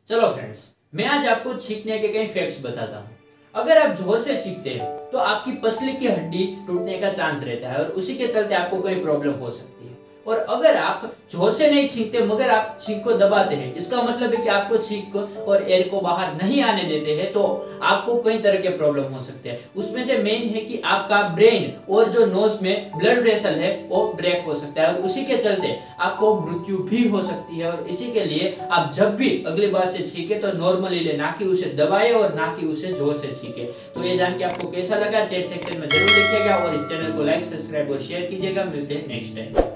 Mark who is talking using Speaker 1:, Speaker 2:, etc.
Speaker 1: चलो फ्रेंड्स, मैं आज आपको छींकने के कई फैक्ट्स बताता हूँ। अगर आप जोर से छींकते हैं तो आपकी पसली की हड्डी टूटने का चांस रहता है और उसी के चलते आपको कोई प्रॉब्लम हो सकती है। और अगर आप जोर से नहीं छींकते मगर आप छींक को दबाते हैं, इसका मतलब है कि आपको छींक और एयर को बाहर नहीं आने देते हैं, तो आपको कई तरह के प्रॉब्लम हो सकते हैं। उसमें से मेन है कि आपका ब्रेन और जो नोज में ब्लड वेसल है वो ब्रेक हो सकता है और उसी के चलते आपको मृत्यु भी हो सकती है। और इसी के लिए आप जब भी अगली बार से छींके तो नॉर्मली ले, ना कि उसे दबाए और ना कि उसे जोर से छींके। तो ये जान के आपको कैसा लगा चैट सेक्शन में जरूर लिखिएगा और इस चैनल को लाइक, सब्सक्राइब और शेयर कीजिएगा। मिलते हैं नेक्स्ट टाइम।